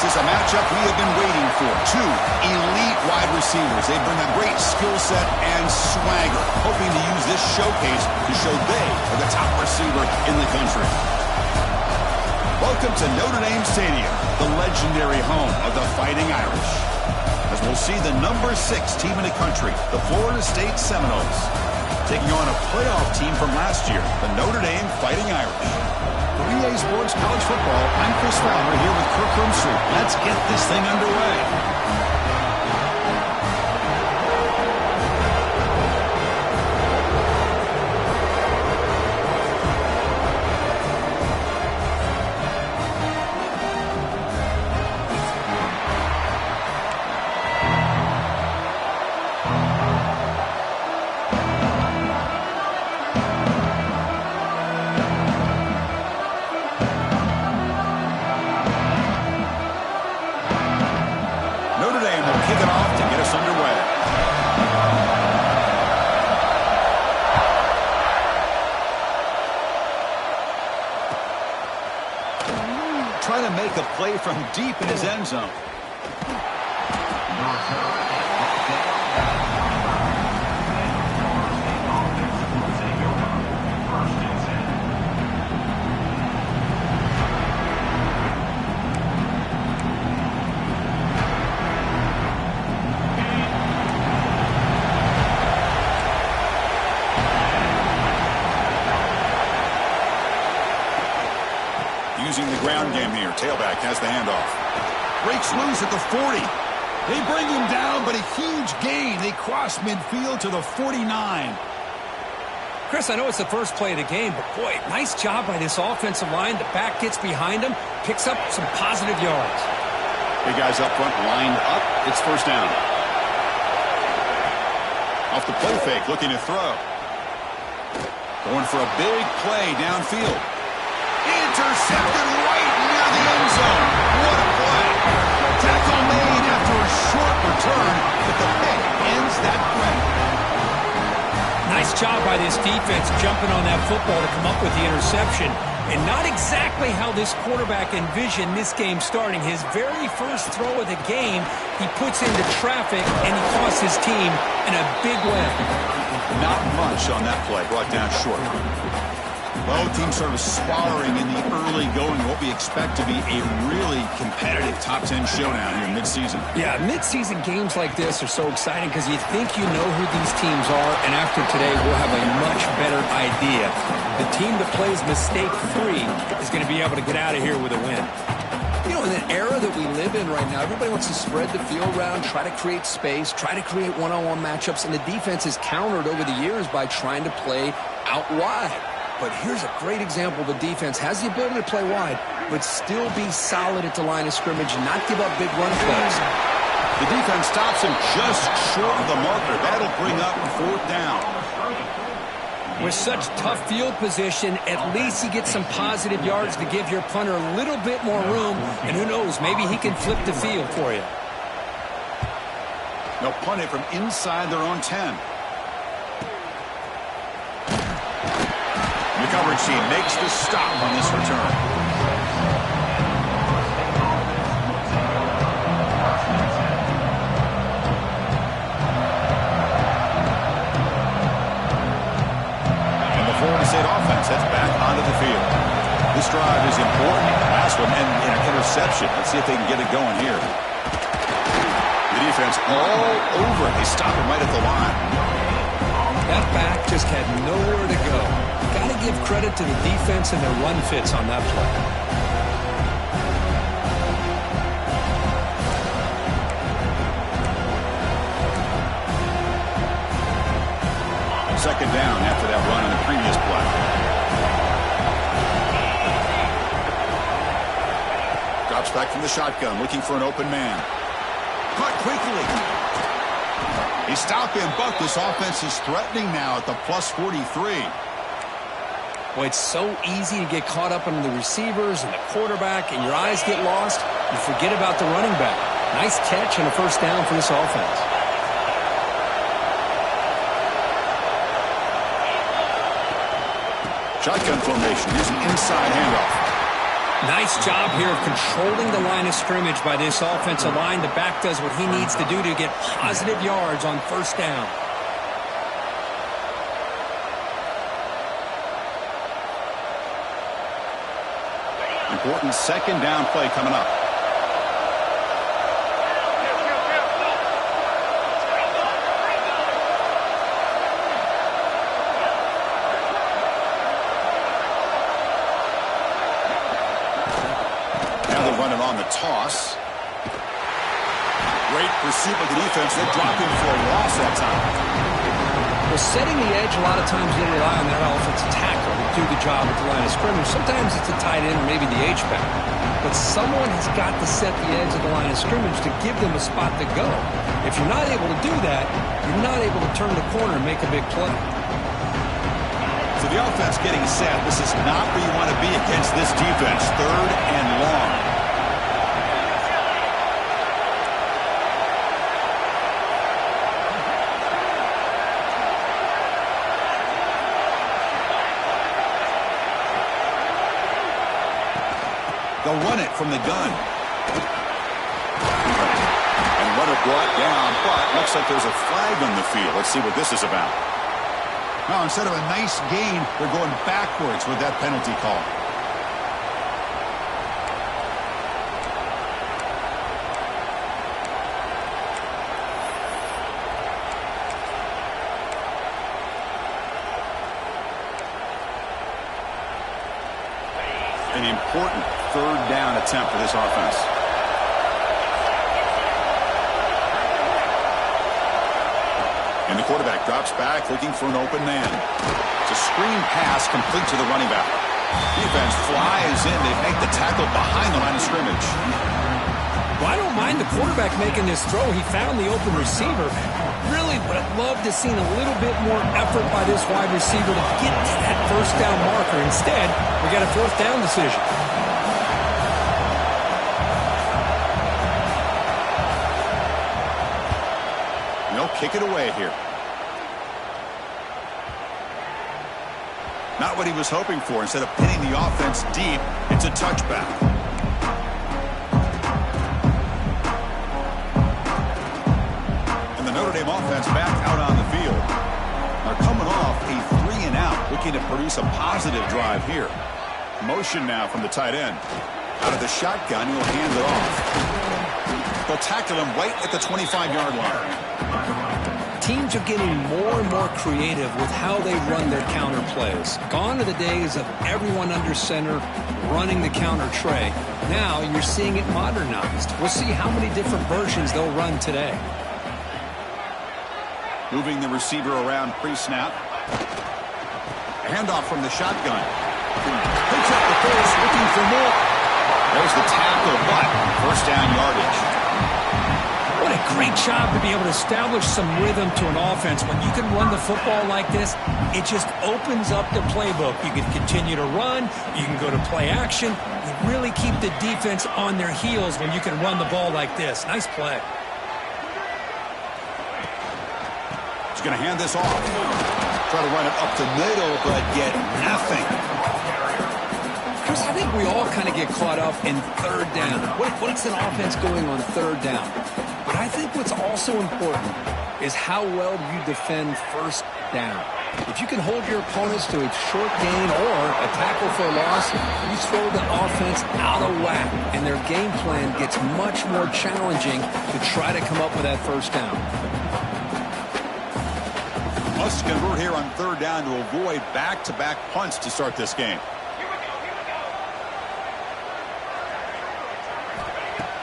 is a matchup we have been waiting for. Two elite wide receivers. They bring a great skill set and swagger, hoping to use this showcase to show they are the top receiver in the country. Welcome to Notre Dame Stadium, the legendary home of the Fighting Irish. As we'll see the number 6 team in the country, the Florida State Seminoles, taking on a playoff team from last year, the Notre Dame Fighting Irish. For EA Sports College Football, I'm Chris Fowler here with Kirk Rumstree. Let's get this thing underway. Trying to make a play from deep in his end zone. Using the ground game here. Tailback has the handoff. Breaks loose at the 40. They bring him down, but a huge gain. They cross midfield to the 49. Chris, I know it's the first play of the game, but boy, nice job by this offensive line. The back gets behind him, picks up some positive yards. Big guys up front lined up. It's first down. Off the play fake, looking to throw. Going for a big play downfield. Intercepted right near the end zone. What a play. Tackle made after a short return, but the pick ends that play. Nice job by this defense jumping on that football to come up with the interception. And not exactly how this quarterback envisioned this game starting. His very first throw of the game, he puts into traffic, and he costs his team in a big way. Not much on that play. Brought down short. Both teams sort of sparring in the early going, what we expect to be a really competitive top 10 showdown here mid-season. Yeah, mid-season games like this are so exciting because you think you know who these teams are, and after today we'll have a much better idea. The team that plays mistake-free is going to be able to get out of here with a win. You know, in the era that we live in right now, everybody wants to spread the field around, try to create space, try to create one-on-one matchups, and the defense is countered over the years by trying to play out wide. But here's a great example. The defense has the ability to play wide, but still be solid at the line of scrimmage and not give up big run plays. The defense stops him just short of the marker. That'll bring up fourth down. With such tough field position, at least he gets some positive yards to give your punter a little bit more room. And who knows, maybe he can flip the field for you. They'll punt it from inside their own 10. The coverage team makes the stop on this return. And the Florida State offense heads back onto the field. This drive is important. Last one and an interception. Let's see if they can get it going here. The defense all over it. They stop him right at the line. That back just had nowhere to go. Got to give credit to the defense and their run fits on that play. Second down after that run on the previous play. Drops back from the shotgun, looking for an open man. Caught quickly. He stopped him, but this offense is threatening now at the plus 43. Well, it's so easy to get caught up in the receivers and the quarterback, and your eyes get lost. You forget about the running back. Nice catch and a first down for this offense. Shotgun formation. Here's an inside handoff. Nice job here of controlling the line of scrimmage by this offensive line. The back does what he needs to do to get positive yards on first down. Important second down play coming up. Toss. Great pursuit by the defense. They're dropping for a loss that time. Well, setting the edge, a lot of times they rely on their offensive tackle to do the job at the line of scrimmage. Sometimes it's a tight end or maybe the H-back. But someone has got to set the edge of the line of scrimmage to give them a spot to go. If you're not able to do that, you're not able to turn the corner and make a big play. So the offense getting set. This is not where you want to be against this defense. Third and long. They'll run it from the gun. And runner brought down, but looks like there's a flag on the field. Let's see what this is about. Now, instead of a nice gain, they're going backwards with that penalty call. An important third down attempt for this offense. And the quarterback drops back looking for an open man. It's a screen pass complete to the running back. Defense flies in. They make the tackle behind the line of scrimmage. Well, I don't mind the quarterback making this throw. He found the open receiver. Really would have loved to see a little bit more effort by this wide receiver to get to that first down marker. Instead, we got a fourth down decision. They'll kick it away here. Not what he was hoping for. Instead of pinning the offense deep, it's a touchback. Notre Dame offense back out on the field. They're coming off a 3-and-out, looking to produce a positive drive here. Motion now from the tight end. Out of the shotgun, he'll hand it off. They'll tackle him right at the 25-yard line. Teams are getting more and more creative with how they run their counter plays. Gone are the days of everyone under center running the counter tray. Now you're seeing it modernized. We'll see how many different versions they'll run today. Moving the receiver around pre-snap. A handoff from the shotgun. Picks up the pace, looking for more. There's the tackle, but first down yardage. What a great job to be able to establish some rhythm to an offense. When you can run the football like this, it just opens up the playbook. You can continue to run. You can go to play action. You really keep the defense on their heels when you can run the ball like this. Nice play. Going to hand this off. Try to run it up the middle, but get nothing. Chris, I think we all kind of get caught up in third down. What's an offense going on third down? But I think what's also important is how well you defend first down. If you can hold your opponents to a short gain or a tackle for a loss, you throw the offense out of whack, and their game plan gets much more challenging to try to come up with that first down. Must convert here on third down to avoid back-to-back punts to start this game.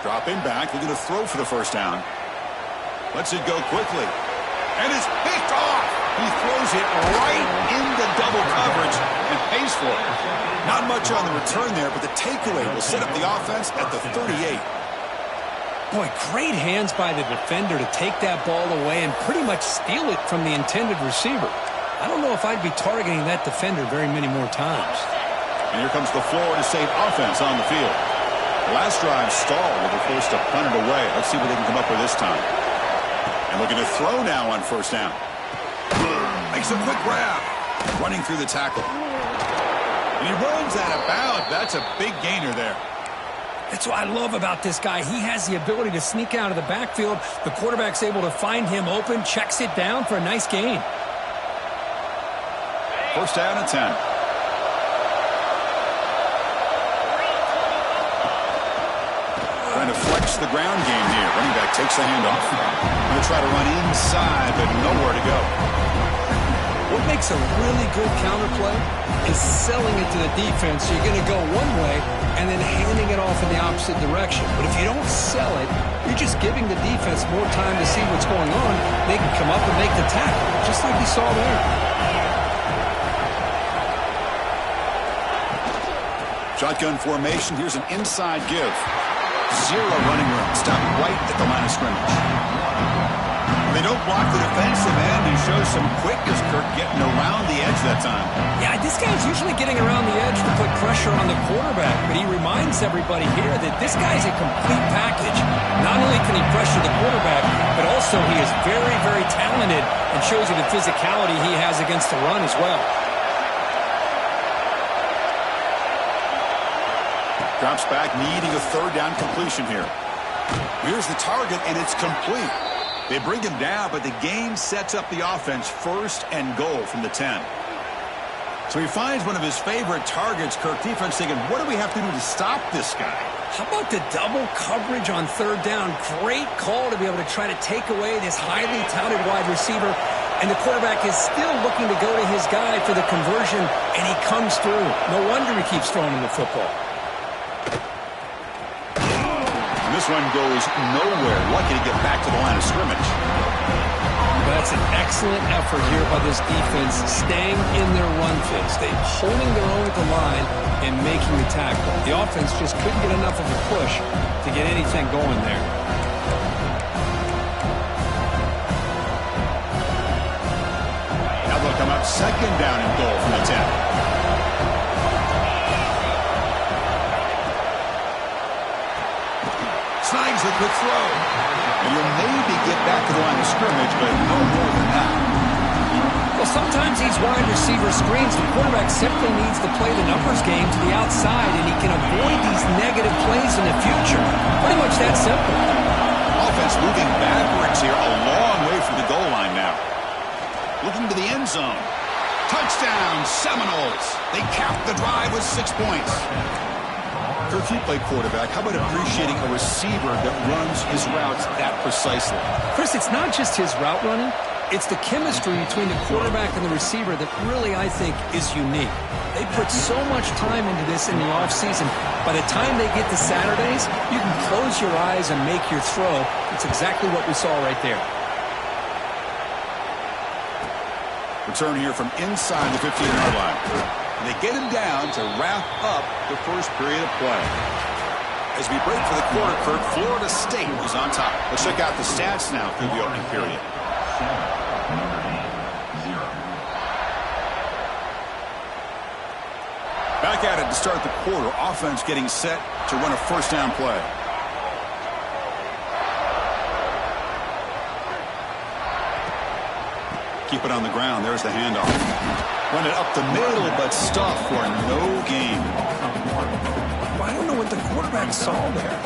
Dropping back, looking to throw for the first down. Lets it go quickly. And it's picked off. He throws it right into double coverage and pays for it. Not much on the return there, but the takeaway will set up the offense at the 38. Boy, great hands by the defender to take that ball away and pretty much steal it from the intended receiver. I don't know if I'd be targeting that defender very many more times. And here comes the Florida State offense on the field. The last drive stalled with a forced to punt it away. Let's see what they can come up with this time. And looking to throw now on first down. Makes a quick grab. Running through the tackle. And he runs out of bounds. That's a big gainer there. That's what I love about this guy. He has the ability to sneak out of the backfield. The quarterback's able to find him open, checks it down for a nice gain. First down and 10. Trying to flex the ground game here. Running back takes the handoff. Going to try to run inside, but nowhere to go. What makes a really good counter play is selling it to the defense. So you're going to go one way and then handing it off in the opposite direction. But if you don't sell it, you're just giving the defense more time to see what's going on. They can come up and make the tackle, just like you saw there. Shotgun formation. Here's an inside give. Zero running room. Stop right at the line of scrimmage. They don't block the defensive end. He shows some quickness, Kirk, getting around the edge that time. Yeah, this guy's usually getting around the edge to put pressure on the quarterback, but he reminds everybody here that this guy's a complete package. Not only can he pressure the quarterback, but also he is very, very talented and shows you the physicality he has against the run as well. Drops back, needing a third down completion here. Here's the target, and it's complete. They bring him down, but the game sets up the offense first and goal from the 10. So he finds one of his favorite targets. Kirk, defense thinking, what do we have to do to stop this guy? How about the double coverage on third down? Great call to be able to try to take away this highly touted wide receiver. And the quarterback is still looking to go to his guy for the conversion, and he comes through. No wonder he keeps throwing him the football. This one goes nowhere. Lucky to get back to the line of scrimmage. That's an excellent effort here by this defense, staying in their run phase. They're holding their own at the line and making the tackle. The offense just couldn't get enough of a push to get anything going there. Now they'll come up second down and goal from the 10. Snags a quick throw. And you'll maybe get back to the line of scrimmage, but no more than that. Well, sometimes these wide receiver screens, the quarterback simply needs to play the numbers game to the outside, and he can avoid these negative plays in the future. Pretty much that simple. Offense moving backwards here, a long way from the goal line now. Looking to the end zone. Touchdown, Seminoles. They cap the drive with 6 points. If you play quarterback, how about appreciating a receiver that runs his routes that precisely? Chris, it's not just his route running. It's the chemistry between the quarterback and the receiver that really, I think, is unique. They put so much time into this in the offseason. By the time they get to Saturdays, you can close your eyes and make your throw. It's exactly what we saw right there. Return here from inside the 15-yard line. They get him down to wrap up the first period of play. As we break for the quarter, Kirk, Florida State is on top. Let's check out the stats now through the opening period. Back at it to start the quarter. Offense getting set to run a first down play. Keep it on the ground. There's the handoff. Run it up the middle, but stuffed for no gain. Well, I don't know what the quarterback saw there.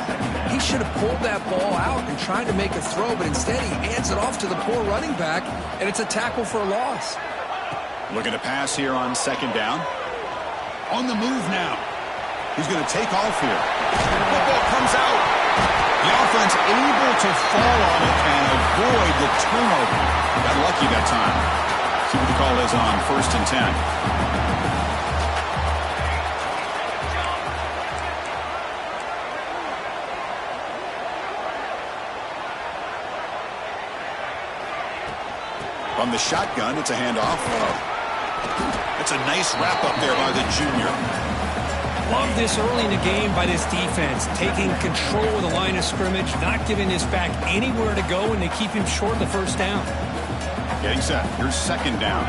He should have pulled that ball out and tried to make a throw, but instead he hands it off to the poor running back, and it's a tackle for a loss. Looking to pass here on second down. On the move now. He's going to take off here. Football comes out. The offense able to fall on it and avoid the turnover. Got lucky that time. See what the call is on first and 10. From the shotgun, it's a handoff. It's a nice wrap up there by the junior. Love this early in the game by this defense, taking control of the line of scrimmage, not giving this back anywhere to go, and they keep him short of the first down. Getting set. Here's second down.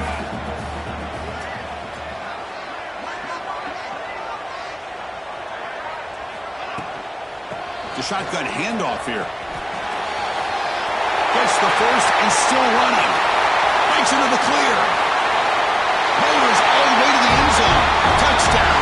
The shotgun handoff here. Gets the first and still running. Breaks into the clear. Motors all the way to the end zone. Touchdown,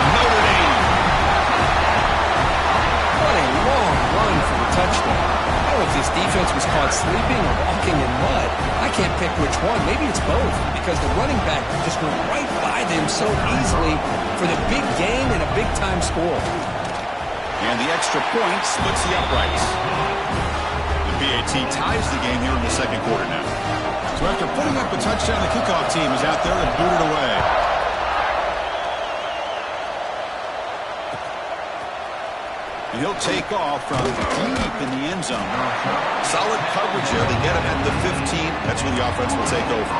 touchdown. I don't know if this defense was caught sleeping or walking in mud. I can't pick which one. Maybe it's both, because the running back just went right by them so easily for the big gain and a big-time score. And the extra point splits the uprights. The PAT ties the game here in the second quarter now. So after putting up a touchdown, the kickoff team is out there to boot it away. And he'll take off from deep in the end zone. Solid coverage here. They get him at the 15. That's where the offense will take over.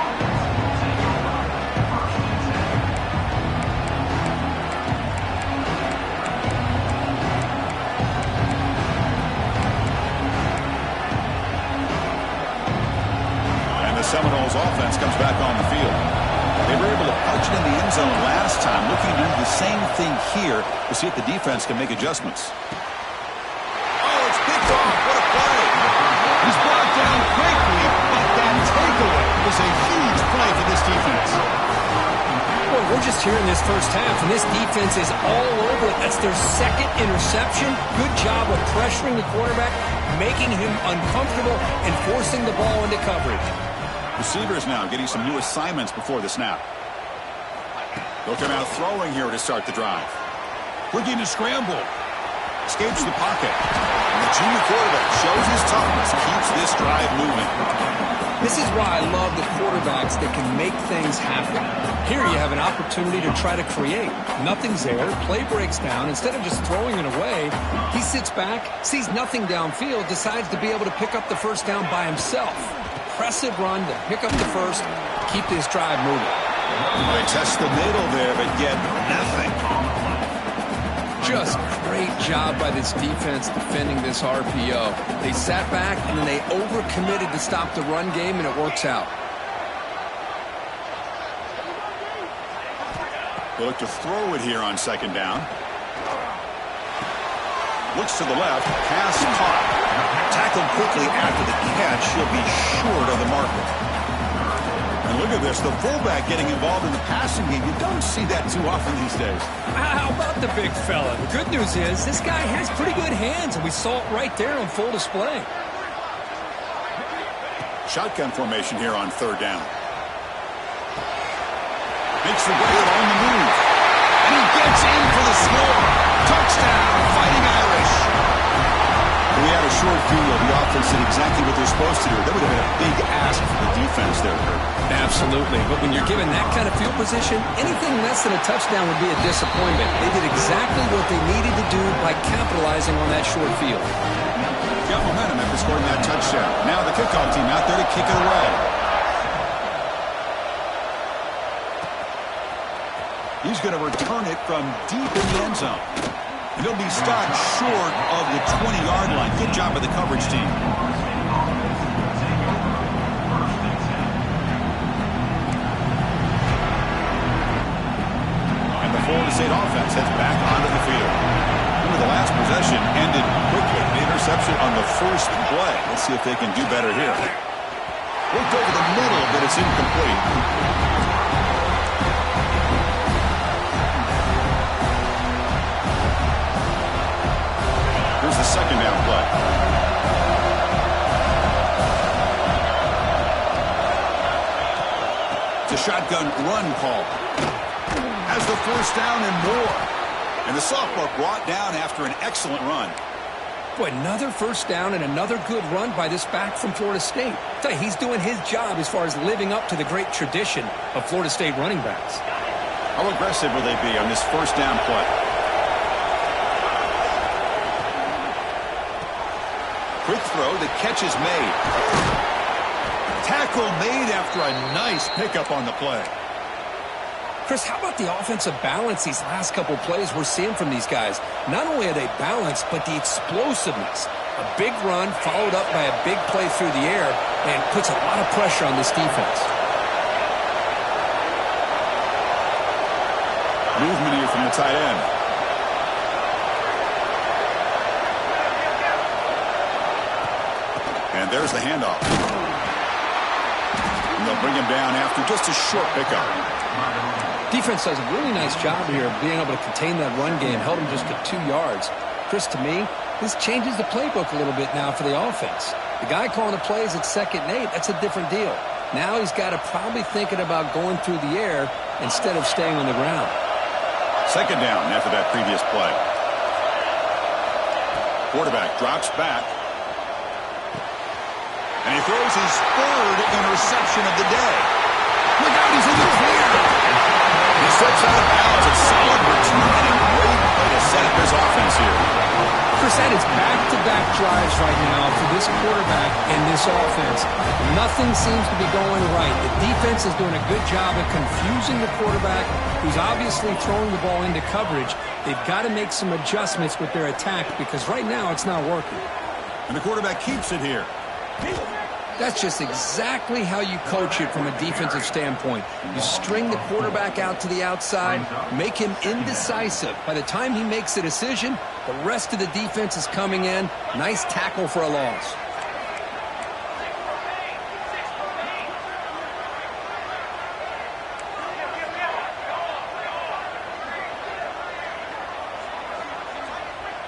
Seminoles offense comes back on the field. They were able to punch it in the end zone last time, looking to do the same thing here to see if the defense can make adjustments. Oh, it's picked off. What a play. He's brought down quickly, but that takeaway is a huge play for this defense. Boy, we're just here in this first half, and this defense is all over it. That's their second interception. Good job of pressuring the quarterback, making him uncomfortable, and forcing the ball into coverage. Receivers now getting some new assignments before the snap. They'll come out throwing here to start the drive. Looking to scramble. Escapes the pocket. And the junior quarterback shows his toughness, keeps this drive moving. This is why I love the quarterbacks that can make things happen. Here you have an opportunity to try to create. Nothing's there. Play breaks down. Instead of just throwing it away, he sits back, sees nothing downfield, decides to be able to pick up the first down by himself. Impressive run to pick up the first, keep this drive moving. They test the middle there, but yet nothing. Just great job by this defense defending this RPO. They sat back, and then they overcommitted to stop the run game, and it works out. They look to throw it here on second down. Looks to the left, pass caught. Tackled quickly after the catch. He'll be short of the marker. And look at this, the fullback getting involved in the passing game. You don't see that too often these days. How about the big fella? The good news is this guy has pretty good hands, and we saw it right there on full display. Shotgun formation here on third down. Makes the way on the move. And he gets in for the score. Touchdown, Fighting Irish. We had a short field. The offense did exactly what they're supposed to do. That would have been a big ask for the defense there, Kurt. Absolutely. But when you're given that kind of field position, anything less than a touchdown would be a disappointment. They did exactly what they needed to do by capitalizing on that short field. Got momentum after scoring that touchdown. Now the kickoff team out there to kick it away. He's going to return it from deep in the end zone. And he'll be stopped short of the 20-yard line. Good job by the coverage team. And the Florida State offense heads back onto the field. Remember, the last possession ended quickly. The interception on the first play. Let's see if they can do better here. Looked over the middle, but it's incomplete. Here's the second down play. It's a shotgun run call. Has the first down and more. And the sophomore brought down after an excellent run. Boy, another first down and another good run by this back from Florida State. I tell you, he's doing his job as far as living up to the great tradition of Florida State running backs. How aggressive will they be on this first down play? Quick throw, the catch is made. Tackle made after a nice pickup on the play. Chris, how about the offensive balance these last couple plays we're seeing from these guys? Not only are they balanced, but the explosiveness. A big run followed up by a big play through the air and puts a lot of pressure on this defense. Movement here from the tight end. And there's the handoff. And they'll bring him down after just a short pickup. Defense does a really nice job here of being able to contain that run game, held him just to 2 yards. Chris, to me, this changes the playbook a little bit now for the offense. The guy calling the plays at 2nd and 8, that's a different deal. Now he's got to probably thinking about going through the air instead of staying on the ground. 2nd down after that previous play. Quarterback drops back. And he throws his 3rd interception of the day. Look out, he's in the clear. He steps out of bounds. A solid return and a great way to set up his offense here. Chris, that is back-to-back drives right now for this quarterback and this offense. Nothing seems to be going right. The defense is doing a good job of confusing the quarterback, who's obviously throwing the ball into coverage. They've got to make some adjustments with their attack because right now it's not working. And the quarterback keeps it here. That's just exactly how you coach it from a defensive standpoint. You string the quarterback out to the outside, make him indecisive. By the time he makes a decision, the rest of the defense is coming in. Nice tackle for a loss.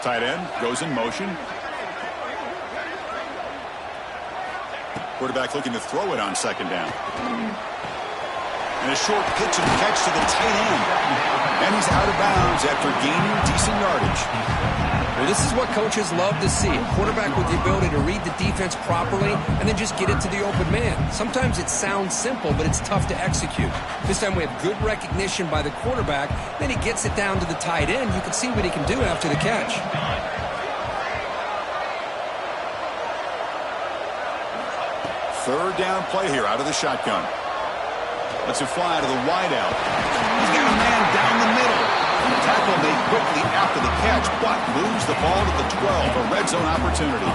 Tight end goes in motion. Quarterback looking to throw it on 2nd down. And a short pitch and catch to the tight end. And he's out of bounds after gaining decent yardage. Well, this is what coaches love to see. A quarterback with the ability to read the defense properly and then just get it to the open man. Sometimes it sounds simple, but it's tough to execute. This time we have good recognition by the quarterback. Then he gets it down to the tight end. You can see what he can do after the catch. 3rd down play here out of the shotgun. Lets it fly to the wideout. He's got a man down the middle. Tackle made quickly after the catch, but moves the ball to the 12. A red zone opportunity.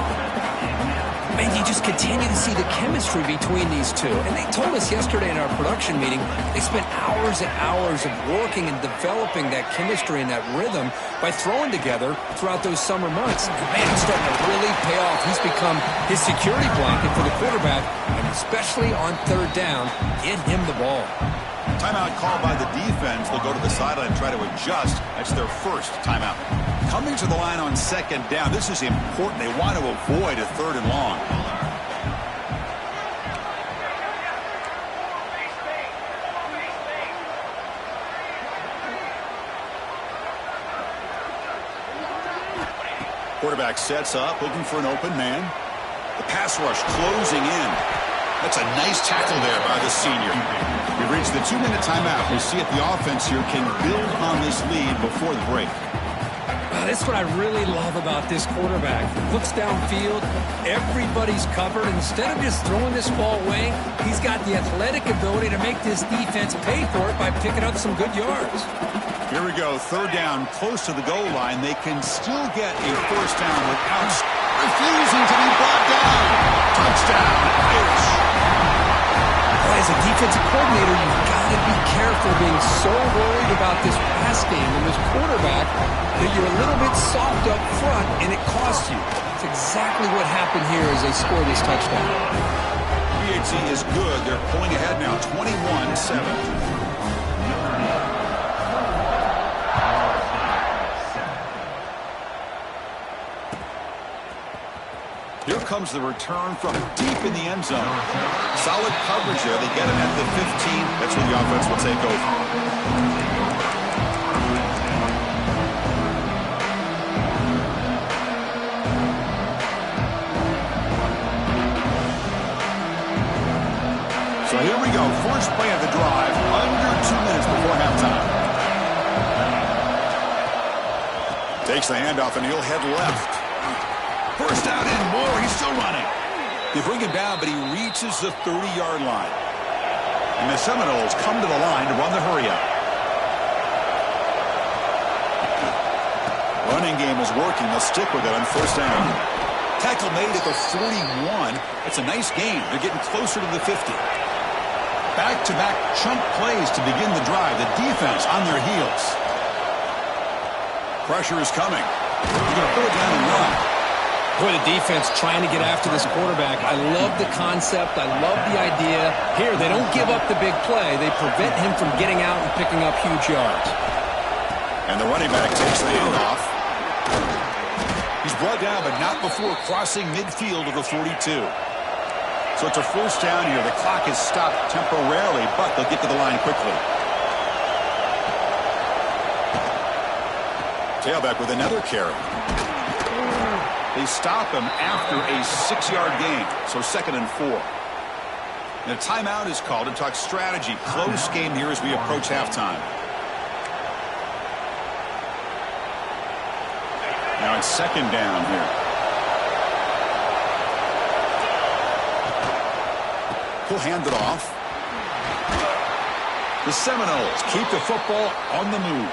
Man, you just continue to see the chemistry between these two. And they told us yesterday in our production meeting, they spent hours and hours of working and developing that chemistry and that rhythm by throwing together throughout those summer months. And man, it's starting to really pay off. He's become his security blanket for the quarterback, and especially on 3rd down, get him the ball. Timeout called by the defense. They'll go to the sideline and try to adjust. That's their 1st timeout. Coming to the line on 2nd down. This is important. They want to avoid a 3rd and long. Quarterback sets up, looking for an open man. The pass rush closing in. That's a nice tackle there by the senior. We've reached the 2-minute timeout. We'll see if the offense here can build on this lead before the break. That's what I really love about this quarterback. Looks downfield, everybody's covered. Instead of just throwing this ball away, he's got the athletic ability to make this defense pay for it by picking up some good yards. Here we go, 3rd down, close to the goal line. They can still get a 1st down without refusing to be brought down. Touchdown, Irish. As a defensive coordinator, you've got to be careful being so worried about this pass game and this quarterback that you're a little bit soft up front and it costs you. It's exactly what happened here as they score this touchdown. PHC is good. They're pulling ahead now, 21-7. Here comes the return from deep in the end zone. Solid coverage there. They get him at the 15. That's where the offense will take over. So here we go. First play of the drive. Under 2 minutes before halftime. Takes the handoff and he'll head left. First down and more. He's still running. They bring him down, but he reaches the 30-yard line. And the Seminoles come to the line to run the hurry-up. Running game is working. They'll stick with it on 1st down. Tackle made at the 41. It's a nice gain. They're getting closer to the 50. Back-to-back chunk plays to begin the drive. The defense on their heels. Pressure is coming. They're going to pull it down and run. Boy, the defense trying to get after this quarterback. I love the concept. I love the idea. Here, they don't give up the big play. They prevent him from getting out and picking up huge yards. And the running back takes the handoff. He's brought down, but not before crossing midfield of the 42. So it's a first down here. The clock is stopped temporarily, but they'll get to the line quickly. Tailback with another carry. They stop him after a 6-yard gain, so 2nd and 4. And a timeout is called to talk strategy. Close game here as we approach halftime. Now it's 2nd down here. He'll hand it off. The Seminoles keep the football on the move.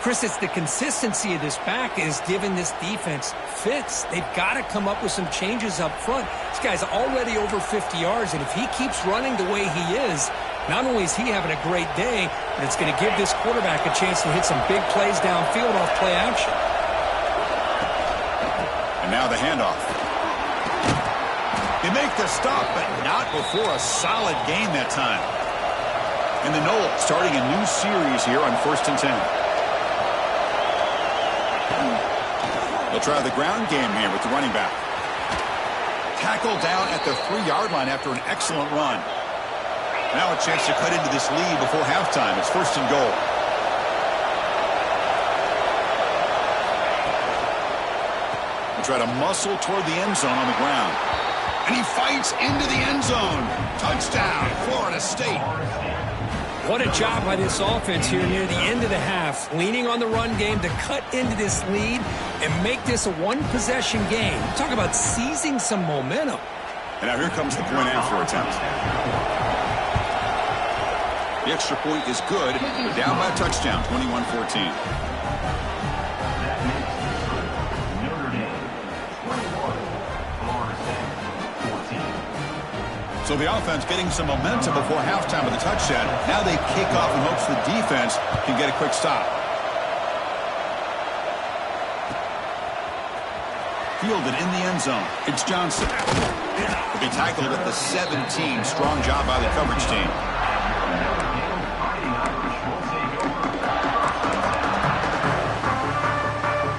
Chris, it's the consistency of this back is giving this defense fits. They've got to come up with some changes up front. This guy's already over 50 yards, and if he keeps running the way he is, not only is he having a great day, but it's going to give this quarterback a chance to hit some big plays downfield off play action. And now the handoff. They make the stop, but not before a solid gain that time. And the Noles starting a new series here on 1st and 10. They'll try the ground game here with the running back. Tackled down at the 3-yard line after an excellent run. Now a chance to cut into this lead before halftime. It's 1st and goal. They try to muscle toward the end zone on the ground. And he fights into the end zone. Touchdown, Florida State. What a job by this offense here near the end of the half, leaning on the run game to cut into this lead and make this a one-possession game. Talk about seizing some momentum. And now here comes the point after attempt. The extra point is good. They're down by a touchdown, 21-14. So the offense getting some momentum before halftime with a touchdown. Now they kick off in hopes the defense can get a quick stop. Fielded in the end zone. It's Johnson. He'll be tackled at the 17. Strong job by the coverage team.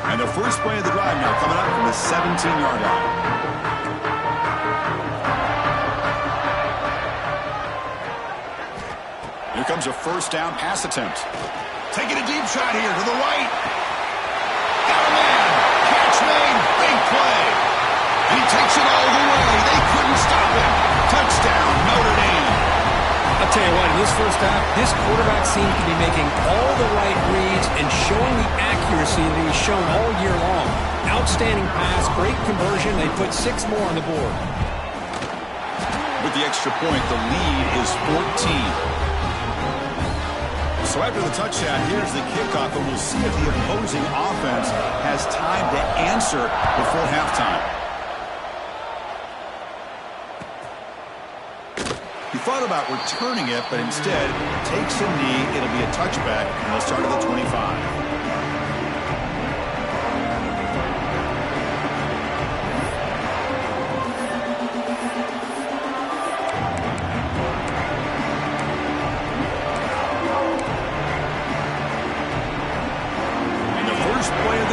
And the first play of the drive now coming up from the 17-yard line. Here comes a first down pass attempt. Taking a deep shot here to the right. Got a man. Catch made. Big play. And he takes it all the way. They couldn't stop him. Touchdown, Notre Dame. I'll tell you what, in this first half, this quarterback seems to be making all the right reads and showing the accuracy that he's shown all year long. Outstanding pass, great conversion. They put 6 more on the board. With the extra point, the lead is 14. So after the touchdown, here's the kickoff, and we'll see if the opposing offense has time to answer before halftime. He thought about returning it, but instead takes a knee. It'll be a touchback, and they'll start at the 25.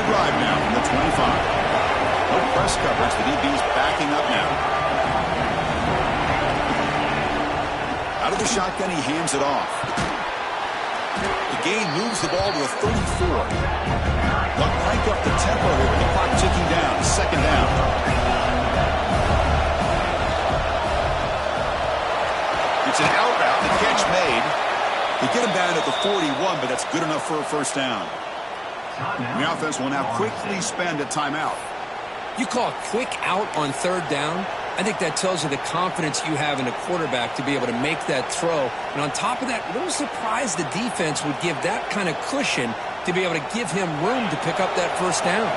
Drive now from the 25. No press coverage. The DB's backing up now. Out of the shotgun, he hands it off. The gain moves the ball to the 34. They'll crank up the tempo here with the clock ticking down. 2nd down. It's an out route. The catch made. They get him down at the 41, but that's good enough for a first down. And the offense will now quickly spend a timeout. You call a quick out on 3rd down? I think that tells you the confidence you have in a quarterback to be able to make that throw. And on top of that, a little surprised the defense would give that kind of cushion to be able to give him room to pick up that first down.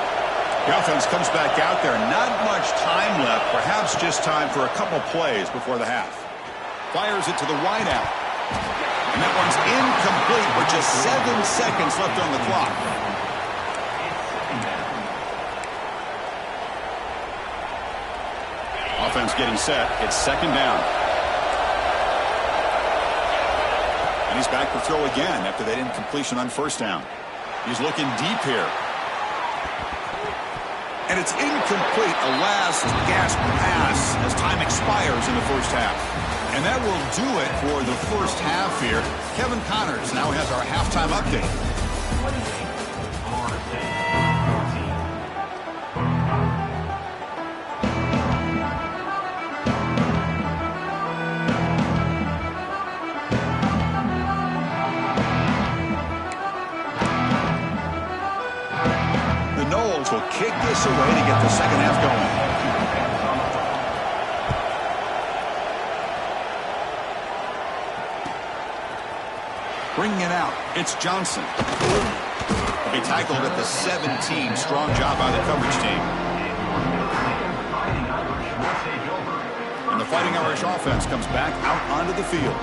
The offense comes back out there. Not much time left. Perhaps just time for a couple plays before the half. Fires it to the wide out. And that one's incomplete with just 7 seconds left on the clock. Offense getting set. It's 2nd down. And he's back to throw again after that incompletion on 1st down. He's looking deep here. And it's incomplete, a last gasp pass as time expires in the first half. And that will do it for the first half here. Kevin Connors now has our halftime update. The Noles will kick this away to get the second half going. Bringing it out, it's Johnson. He'll be tackled at the 17. Strong job by the coverage team. And the Fighting Irish offense comes back out onto the field.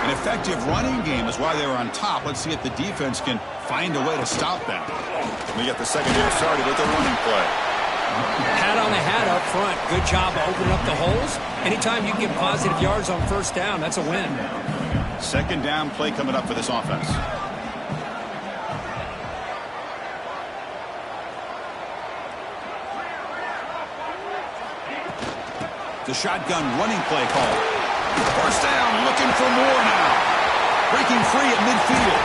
An effective running game is why they were on top. Let's see if the defense can find a way to stop them. We get the second half started with a running play. Pat on the hat up front. Good job of opening up the holes. Anytime you get positive yards on first down, that's a win. Second down play coming up for this offense. The shotgun running play call. First down, looking for more now. Breaking free at midfield.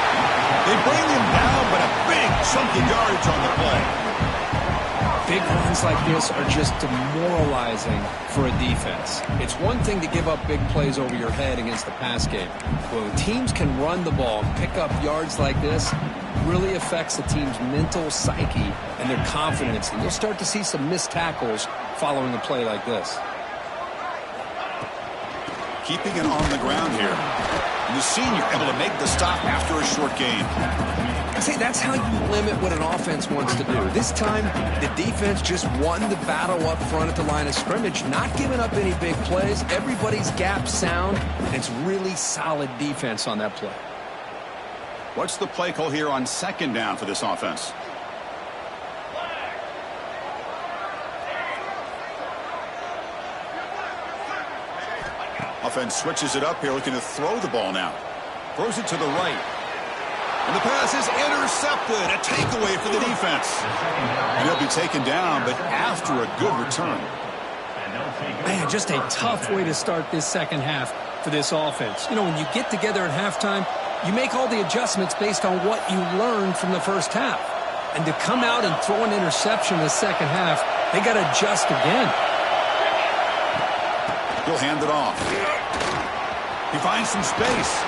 They bring him down, but a big chunk of yardage on the play. Big runs like this are just demoralizing for a defense. It's one thing to give up big plays over your head against the pass game. But when teams can run the ball and pick up yards like this, it really affects the team's mental psyche and their confidence. And you'll start to see some missed tackles following a play like this. Keeping it on the ground here. And the senior able to make the stop after a short gain. See, that's how you limit what an offense wants to do. This time, the defense just won the battle up front at the line of scrimmage, not giving up any big plays. Everybody's gap sound, and it's really solid defense on that play. What's the play call here on second down for this offense? Offense switches it up here, looking to throw the ball now. Throws it to the right. And the pass is intercepted. A takeaway for the defense. And he'll be taken down, but after a good return. Man, just a tough way to start this second half for this offense. You know, when you get together at halftime, you make all the adjustments based on what you learned from the first half. And to come out and throw an interception in the second half, they got to adjust again. He'll hand it off. He finds some space.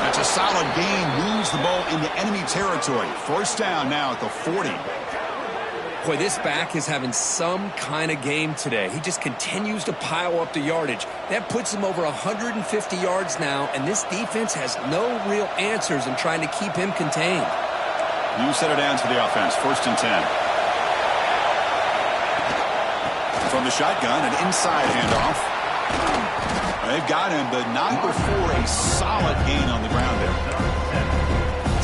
That's a solid gain. Moves the ball into enemy territory. First down now at the 40. Boy, this back is having some kind of game today. He just continues to pile up the yardage. That puts him over 150 yards now, and this defense has no real answers in trying to keep him contained. You set it down to the offense. First and 10. From the shotgun, an inside handoff. They've got him, but not before a solid gain on the ground there.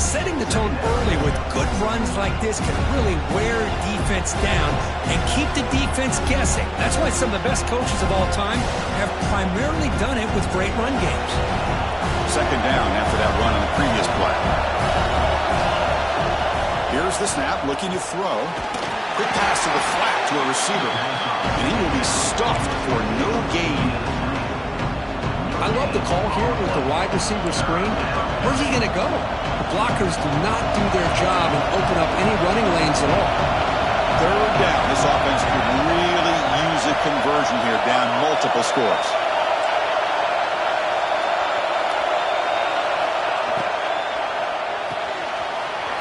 Setting the tone early with good runs like this can really wear defense down and keep the defense guessing. That's why some of the best coaches of all time have primarily done it with great run games. Second down after that run on the previous play. Here's the snap, looking to throw. Quick pass to the flat to a receiver. And he will be stuffed for no gain. I love the call here with the wide receiver screen. Where's he going to go? The blockers do not do their job and open up any running lanes at all. Third down. This offense could really use a conversion here, down multiple scores.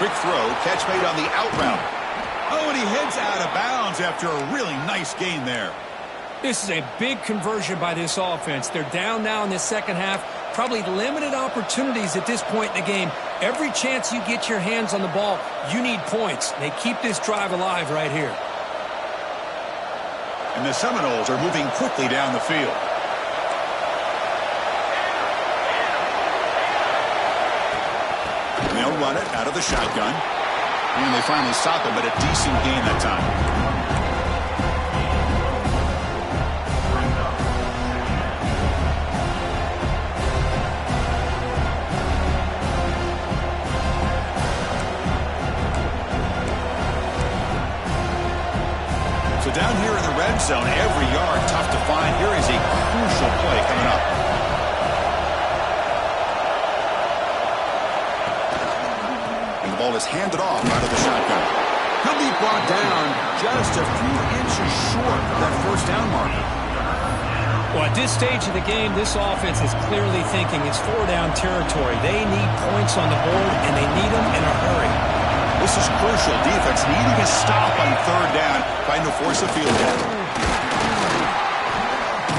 Quick throw, catch made on the out route. Oh, and he heads out of bounds after a really nice gain there. This is a big conversion by this offense. They're down now in the second half. Probably limited opportunities at this point in the game. Every chance you get your hands on the ball, you need points. They keep this drive alive right here. And the Seminoles are moving quickly down the field. And they'll run it out of the shotgun. And they finally stop him, but a decent gain that time. down here in the red zone, every yard tough to find. Here is a crucial play coming up. And the ball is handed off out of the shotgun. He'll be brought down just a few inches short of that first down marker. Well, at this stage of the game, this offense is clearly thinking it's four-down territory. They need points on the board, and they need them in a hurry. This is crucial. Defense needing a stop on third down, trying to force a field goal.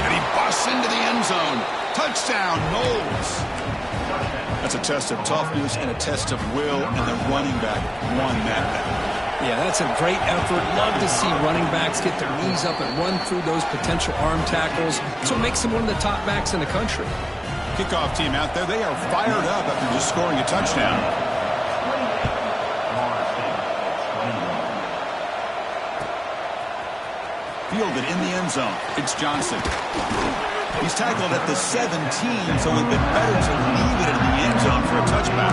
And he busts into the end zone. Touchdown, Knowles. That's a test of toughness and a test of will, and the running back won that battle. Yeah, that's a great effort. Love to see running backs get their knees up and run through those potential arm tackles. So it makes them one of the top backs in the country. Kickoff team out there, they are fired up after just scoring a touchdown. Fielded in the end zone. It's Johnson. He's tackled at the 17, so it would have been better to leave it in the end zone for a touchback.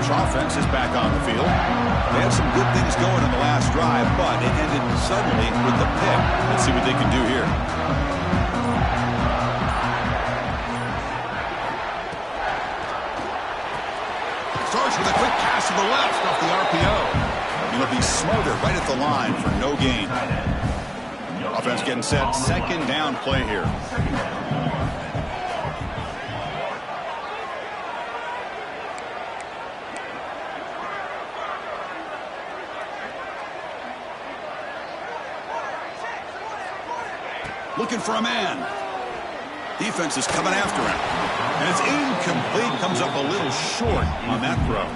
Offense is back on the field. They had some good things going in the last drive, but it ended suddenly with the pick. Let's see what they can do here. Starts with a quick pass to the left off the RPO. It'll be smothered right at the line for no gain. Offense getting set. Second down play here. Looking for a man. Defense is coming after him. And it's incomplete. Comes up a little short on that throw.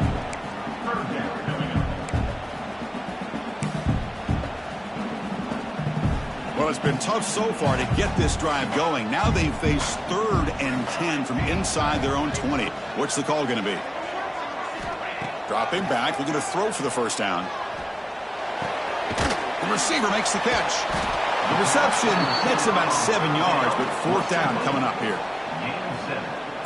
Well, it's been tough so far to get this drive going. Now they face 3rd and 10 from inside their own 20. What's the call going to be? Dropping back. Looking to throw for the first down. The receiver makes the catch. The reception gets about 7 yards, but 4th down coming up here.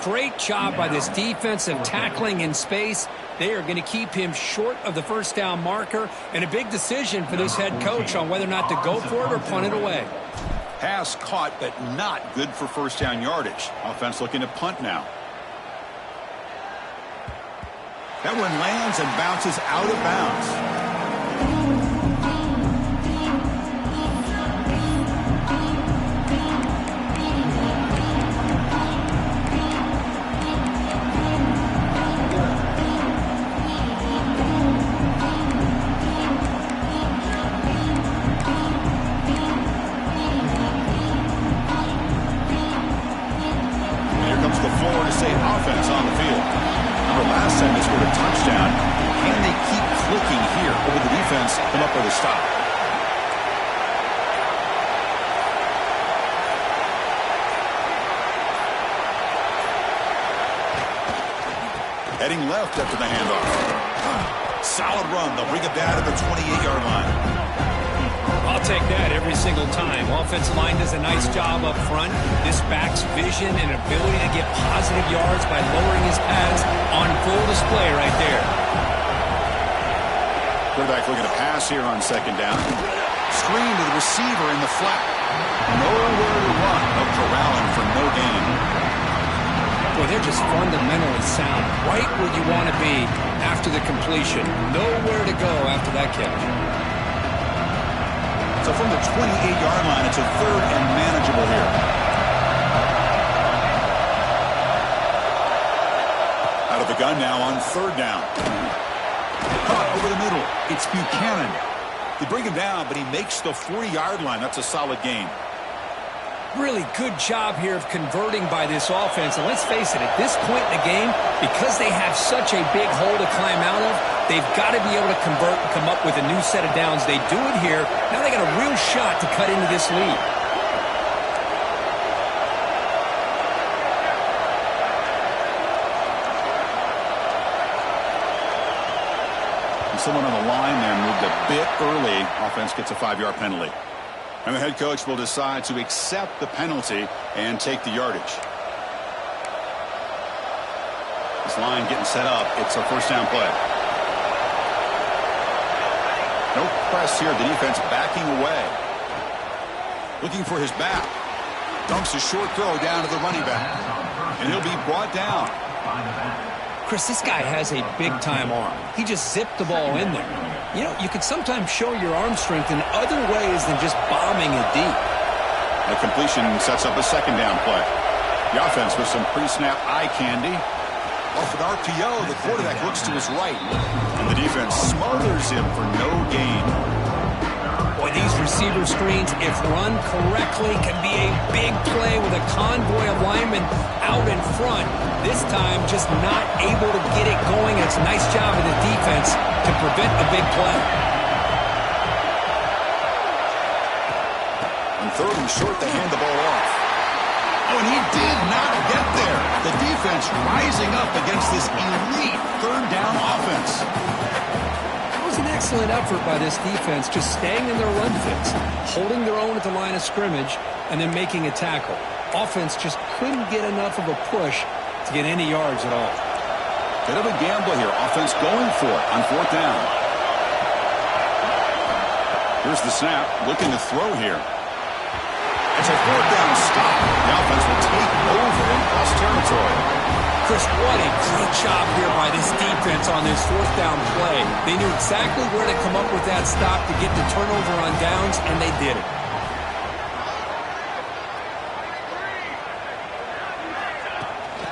Great job by this defensive tackling in space. They are going to keep him short of the first down marker, and a big decision for this head coach on whether or not to go for it or punt it away. Pass caught, but not good for first down yardage. Offense looking to punt now. That one lands and bounces out of bounds. Offense on the field. Remember last time they scored a touchdown. Can they keep clicking here over the defense, come up with a stop? Heading left after the handoff. Solid run. They'll bring it down to the 28-yard line. I'll take that every single time. Offensive line does a nice job up front. This back's vision and ability to get positive yards by lowering his pads on full display right there. Quarterback looking to pass here on second down. Screen to the receiver in the flat. Nowhere to run. No corralling for no gain. Boy, they're just fundamentally sound. Right where you want to be after the completion. Nowhere to go after that catch. So from the 28-yard line, it's a 3rd and manageable here. Out of the gun now on 3rd down. Caught over the middle. It's Buchanan. They bring him down, but he makes the 40-yard line. That's a solid gain. Really good job here of converting by this offense. And let's face it, at this point in the game, because they have such a big hole to climb out of, they've got to be able to convert and come up with a new set of downs. They do it here. Now they got a real shot to cut into this lead. And someone on the line there moved a bit early. Offense gets a 5-yard penalty. And the head coach will decide to accept the penalty and take the yardage. This line getting set up. It's a first down play. No press here. The defense backing away. Looking for his back. Dumps a short throw down to the running back. And he'll be brought down. Chris, this guy has a big-time arm. He just zipped the ball in there. You know, you can sometimes show your arm strength in other ways than just bombing it deep. The completion sets up a second down play. The offense with some pre-snap eye candy. Off an RPO, the quarterback looks to his right. And the defense smothers him for no gain. Boy, these receiver screens, if run correctly, can be a big play with a convoy of linemen out in front. This time, just not able to get it going. It's a nice job of the defense to prevent a big play. On third and short, they hand the ball off. Oh, and he did not get there. The defense rising up against this elite third down offense. It was an excellent effort by this defense, just staying in their run fits, holding their own at the line of scrimmage, and then making a tackle. Offense just couldn't get enough of a push to get any yards at all. Bit of a gamble here. Offense going for it on fourth down. Here's the snap. Looking to throw here. It's a fourth down stop. The offense will take over in cross territory. Chris, what a great job here by this defense on this fourth down play. They knew exactly where to come up with that stop to get the turnover on downs, and they did it.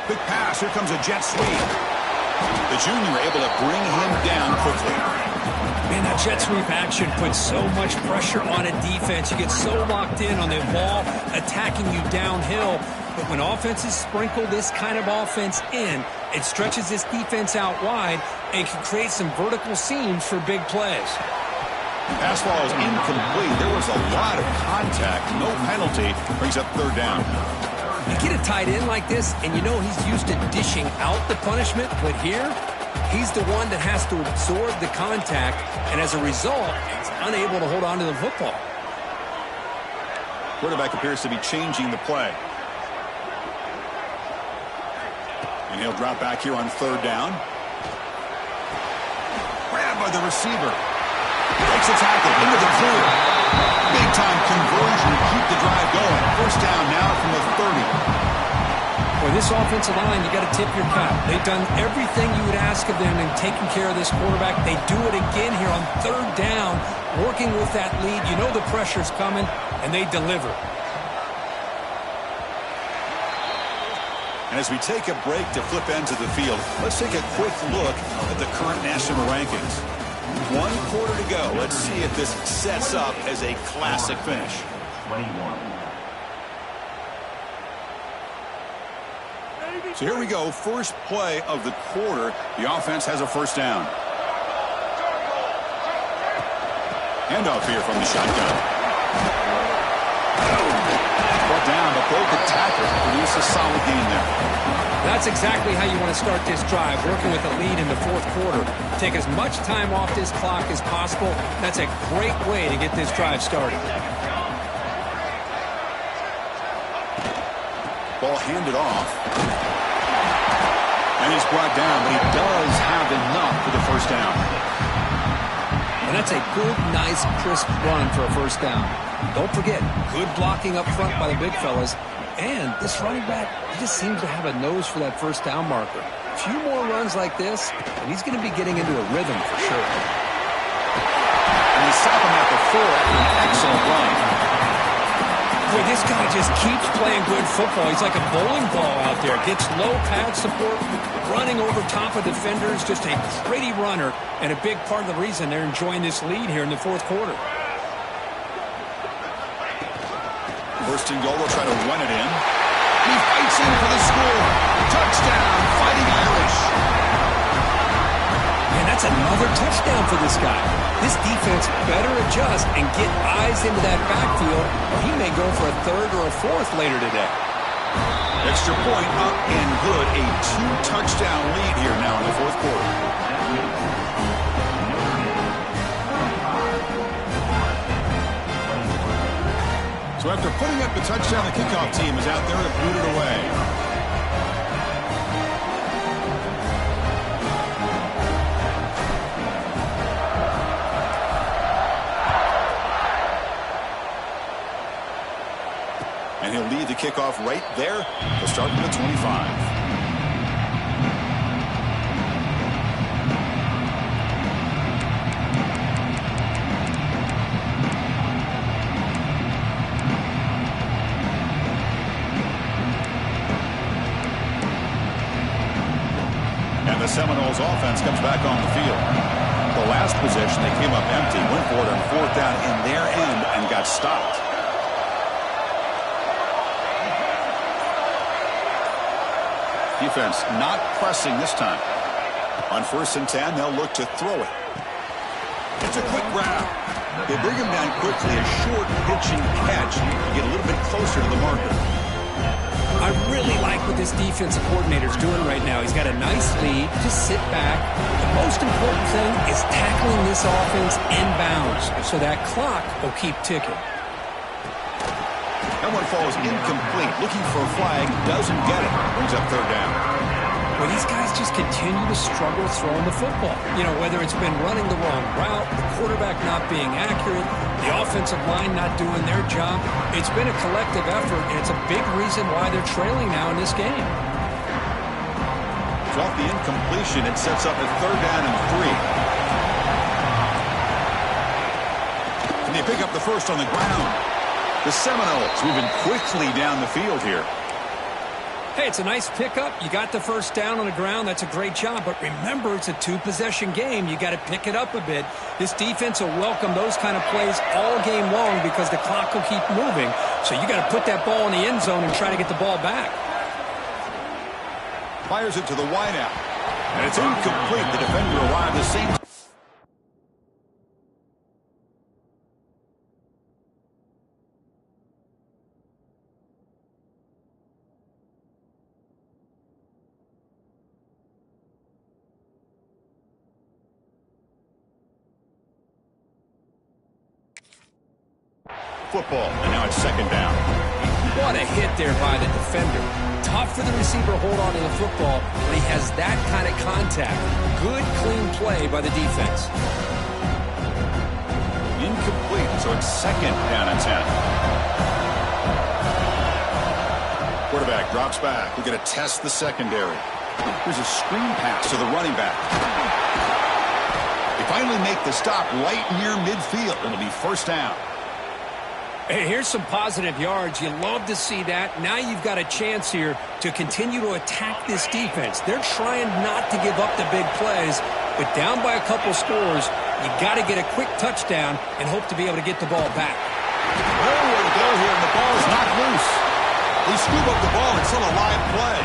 Quick pass. Here comes a jet sweep. The junior able to bring him down quickly. Man, that jet sweep action puts so much pressure on a defense. You get so locked in on the ball attacking you downhill. But when offenses sprinkle this kind of offense in, it stretches this defense out wide and can create some vertical seams for big plays. Pass ball is incomplete. There was a lot of contact. No penalty. Brings up third down. You get a tight end like this, and you know he's used to dishing out the punishment, but here, he's the one that has to absorb the contact, and as a result, he's unable to hold on to the football. Quarterback appears to be changing the play. And he'll drop back here on third down. Grabbed by the receiver. Takes a tackle into the clear. Big-time conversion to keep the drive going. First down now from the 30. Boy, this offensive line, you got to tip your cap. They've done everything you would ask of them in taking care of this quarterback. They do it again here on third down, working with that lead. You know the pressure's coming, and they deliver. And as we take a break to flip ends of the field, let's take a quick look at the current national rankings. 1 quarter to go. Let's see if this sets up as a classic finish. 21. So here we go. First play of the quarter. The offense has a first down. Handoff here from the shotgun. Brought down, but broke the tackle. Produce a solid gain there. That's exactly how you want to start this drive, working with a lead in the fourth quarter. Take as much time off this clock as possible. That's a great way to get this drive started. Ball handed off. And he's brought down, but he does have enough for the first down. And that's a good, nice, crisp run for a first down. Don't forget, good blocking up front by the big fellas. And this running back, he just seems to have a nose for that first down marker. A few more runs like this, and he's going to be getting into a rhythm for sure. And they stop him at the 4 after an excellent run. Boy, this guy just keeps playing good football. He's like a bowling ball out there. Gets low pad support, running over top of defenders. Just a pretty runner, and a big part of the reason they're enjoying this lead here in the fourth quarter. First and goal, they'll try to run it in. He fights in for the score. Touchdown, Fighting Irish. And that's another touchdown for this guy. This defense better adjust and get eyes into that backfield, or he may go for a third or a fourth later today. Extra point up and good. A 2-touchdown lead here now in the fourth quarter. So after putting up the touchdown, the kickoff team is out there to boot it away. he'll lead the kickoff right there. They'll start from the 25. The Seminoles offense comes back on the field. The last possession, they came up empty, went for it on fourth down in their end and got stopped. Defense not pressing this time. On 1st and 10, they'll look to throw it. It's a quick grab. They bring him down quickly, a short pitch and catch to get a little bit closer to the marker. I really like what this defensive coordinator is doing right now. He's got a nice lead. Just sit back. The most important thing is tackling this offense inbounds so that clock will keep ticking. That one falls incomplete. Looking for a flag. Doesn't get it. Brings up 3rd down. Well, these guys just continue to struggle throwing the football. You know, whether it's been running the wrong route, the quarterback not being accurate, the offensive line not doing their job. It's been a collective effort, and it's a big reason why they're trailing now in this game. Off the incompletion, it sets up a 3rd down and 3. Can they pick up the first on the ground? The Seminoles moving quickly down the field here. Hey, it's a nice pickup. You got the first down on the ground. That's a great job. But remember, it's a 2-possession game. You got to pick it up a bit. This defense will welcome those kind of plays all game long because the clock will keep moving. So you got to put that ball in the end zone and try to get the ball back. Fires it to the wideout. And it's incomplete. The defender arrived the same time. Football, and now it's 2nd down. What a hit there by the defender. Tough for the receiver to hold on to the football when he has that kind of contact. Good, clean play by the defense. Incomplete, so it's 2nd down and 10. Quarterback drops back. We're going to test the secondary. Here's a screen pass to the running back. They finally make the stop right near midfield. It'll be 1st down. Hey, here's some positive yards. You love to see that. Now you've got a chance here to continue to attack this defense. They're trying not to give up the big plays, but down by a couple scores, you got to get a quick touchdown and hope to be able to get the ball back. Nowhere to go here, and the ball is not loose. They scoop up the ball. It's still a live play.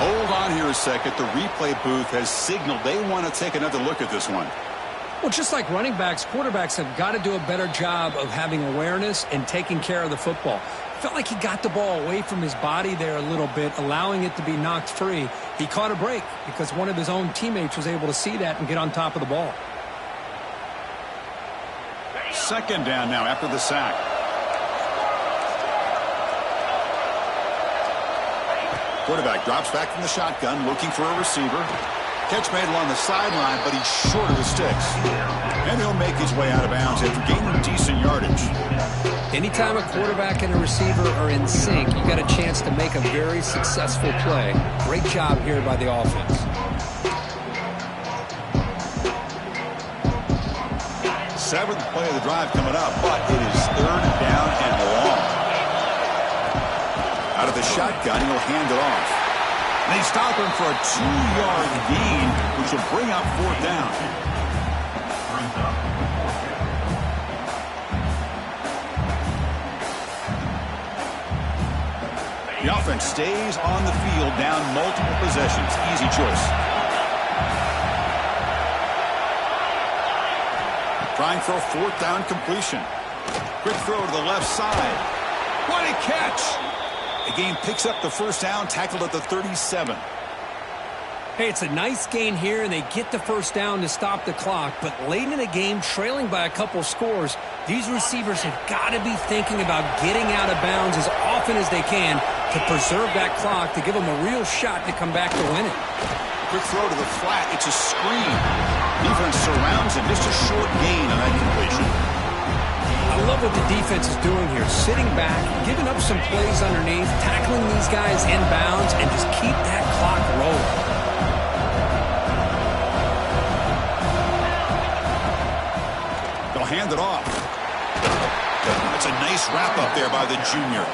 Hold on here a second. The replay booth has signaled they want to take another look at this one. Well, just like running backs, quarterbacks have got to do a better job of having awareness and taking care of the football. Felt like he got the ball away from his body there a little bit, allowing it to be knocked free. He caught a break because one of his own teammates was able to see that and get on top of the ball. 2nd down now after the sack. Quarterback drops back from the shotgun, looking for a receiver. Catch made along the sideline, but he's short of the sticks. And he'll make his way out of bounds after gaining decent yardage. Anytime a quarterback and a receiver are in sync, you got a chance to make a very successful play. Great job here by the offense. 7th play of the drive coming up, but it is 3rd down and long. Out of the shotgun, he'll hand it off. They stop him for a 2-yard gain, which will bring up 4th down. The offense stays on the field down multiple possessions. Easy choice. Trying for a 4th down completion. Quick throw to the left side. What a catch! The game picks up the 1st down, tackled at the 37. Hey, it's a nice gain here, and they get the 1st down to stop the clock. But late in the game, trailing by a couple scores, these receivers have got to be thinking about getting out of bounds as often as they can to preserve that clock, to give them a real shot to come back to win it. Quick throw to the flat. It's a screen. Defense surrounds him. Just a short gain on that completion. I love what the defense is doing here. Sitting back, giving up some plays underneath, tackling these guys inbounds, and just keep that clock rolling. They'll hand it off. That's a nice wrap-up there by the junior.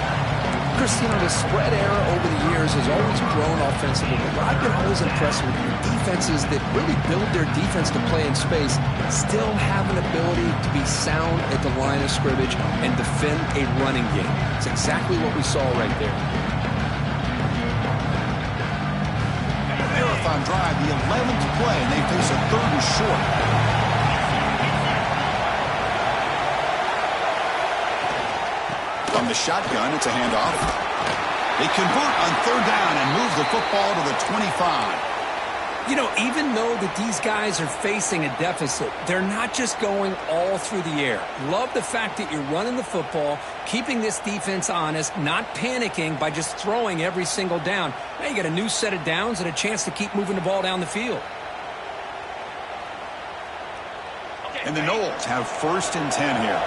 Chris, the spread era over the years has always grown offensively, but what I've been always impressed with the defenses that really build their defense to play in space still have an ability to be sound at the line of scrimmage and defend a running game. It's exactly what we saw right there. Marathon drive, the 11th play, and they face a third and short. From the shotgun, it's a handoff. They convert on third down and move the football to the 25. Even though that these guys are facing a deficit, they're not just going all through the air. Love the fact that you're running the football, keeping this defense honest, not panicking by just throwing every single down. Now you got a new set of downs and a chance to keep moving the ball down the field. And the Noles have 1st and 10 here.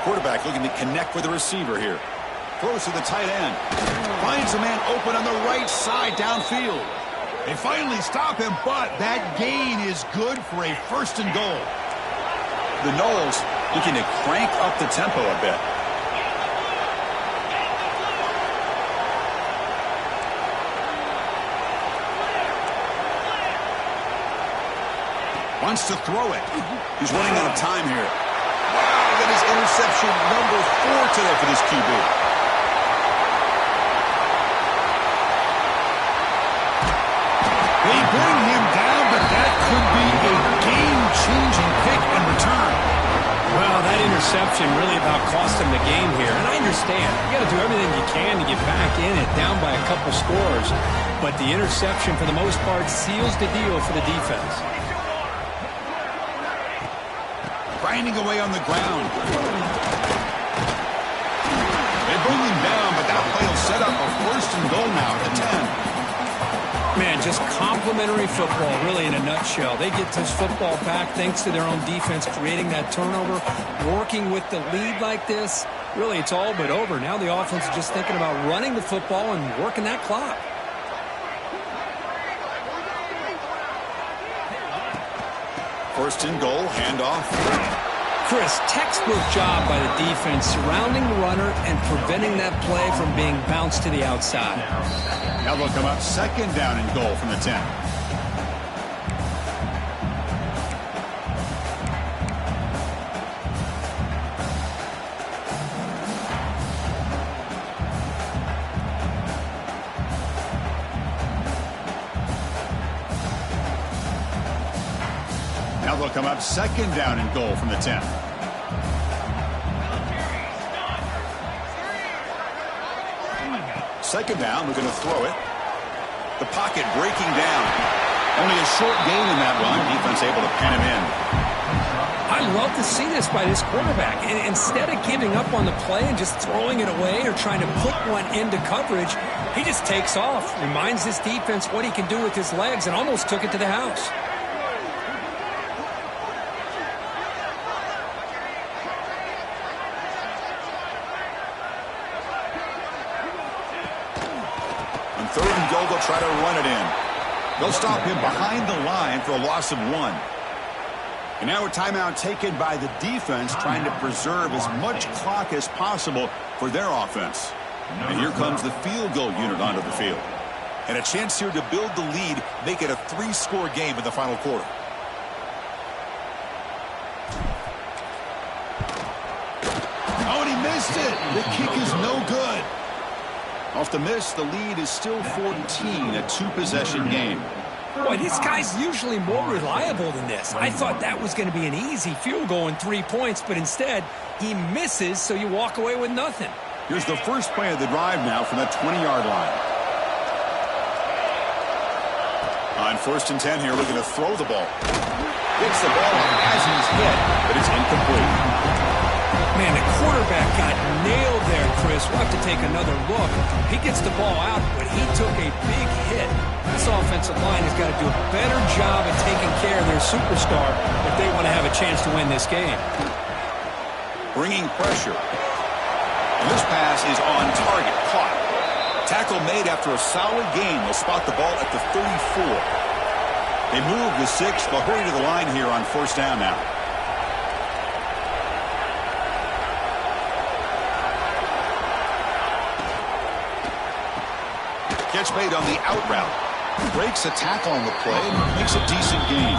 Quarterback looking to connect with the receiver here. Throws to the tight end. Finds a man open on the right side downfield. They finally stop him, but that gain is good for a 1st and goal. The Noles looking to crank up the tempo a bit. Wants to throw it. He's running out of time here. Wow, that is interception number 4 today for this QB. They bring him down, but that could be a game-changing pick in return. Well, that interception really about cost him the game here. And I understand. You got to do everything you can to get back in it, down by a couple scores. But the interception, for the most part, seals the deal for the defense. Grinding away on the ground. They bring him down, but that play will set up a 1st and goal now at the 10. Man, just complimentary football, really, in a nutshell. They get this football back thanks to their own defense, creating that turnover, working with the lead like this. Really, it's all but over. Now the offense is just thinking about running the football and working that clock. First and goal, handoff. Chris, textbook job by the defense surrounding the runner and preventing that play from being bounced to the outside. Now they'll come up 2nd down and goal from the 10. Now they'll come up 2nd down and goal from the 10. Second down, we're going to throw it. The pocket breaking down. Only a short gain in that run. Defense able to pen him in. I love to see this by this quarterback. And instead of giving up on the play and just throwing it away or trying to put one into coverage, he just takes off, reminds this defense what he can do with his legs, and almost took it to the house. Third and goal, they'll try to run it in. They'll stop him behind the line for a loss of 1. And now a timeout taken by the defense, trying to preserve as much clock as possible for their offense. And here comes the field goal unit onto the field. And a chance here to build the lead, make it a 3-score game in the final quarter. Oh, and he missed it. The kick is no good. Off the miss, the lead is still 14, a 2-possession game. Boy, this guy's usually more reliable than this. I thought that was going to be an easy field goal in 3 points, but instead, he misses, so you walk away with nothing. Here's the first play of the drive now from the 20-yard line. On 1st and 10 here, looking to throw the ball. Gets the ball up as he's hit, but it's incomplete. Man, the quarterback got nailed there. Chris, we'll have to take another look. He gets the ball out, but he took a big hit. This offensive line has got to do a better job at taking care of their superstar if they want to have a chance to win this game. Bringing pressure. And this pass is on target. Caught. Tackle made after a solid gain. They'll spot the ball at the 34. They move the 6. They'll hurry to the line here on first down now. Catch made on the out route. Breaks a tackle on the play. Makes a decent gain.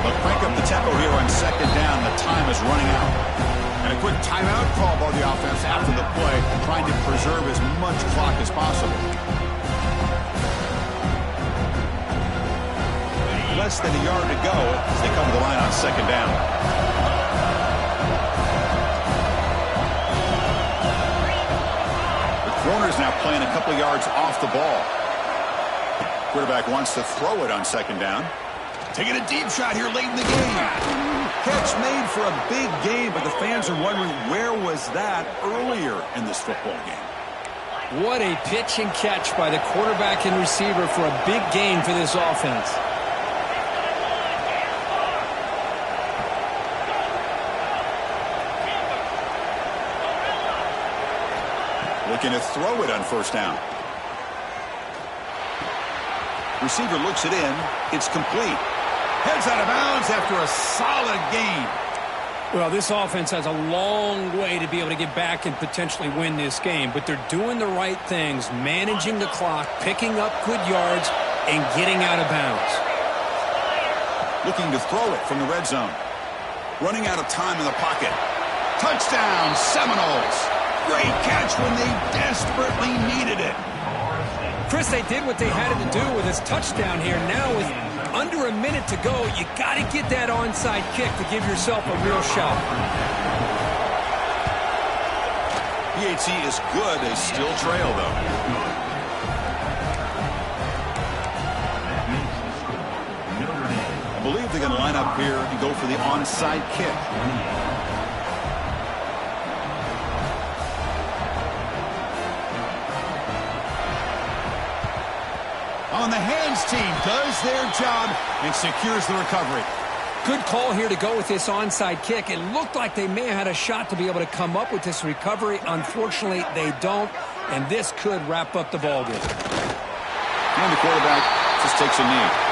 But crank up the tempo here on second down. The time is running out. And a quick timeout call by the offense after the play, trying to preserve as much clock as possible. Less than a yard to go as they come to the line on second down. Corner's now playing a couple of yards off the ball. Quarterback wants to throw it on second down. Taking a deep shot here late in the game. Catch made for a big game, but the fans are wondering where was that earlier in this football game. What a pitch and catch by the quarterback and receiver for a big gain for this offense. Looking to throw it on first down. Receiver looks it in. It's complete. Heads out of bounds after a solid gain. Well, this offense has a long way to be able to get back and potentially win this game, but they're doing the right things, managing the clock, picking up good yards, and getting out of bounds. Looking to throw it from the red zone. Running out of time in the pocket. Touchdown, Seminoles. Great catch when they desperately needed it. Chris, they did what they had to do with this touchdown here. Now with under a minute to go, you got to get that onside kick to give yourself a real shot. PAT is good. They still trail, though. I believe they're going to line up here and go for the onside kick. On the hands team does their job and secures the recovery. Good call here to go with this onside kick. It looked like they may have had a shot to be able to come up with this recovery. Unfortunately, they don't, and this could wrap up the ballgame. And the quarterback just takes a knee.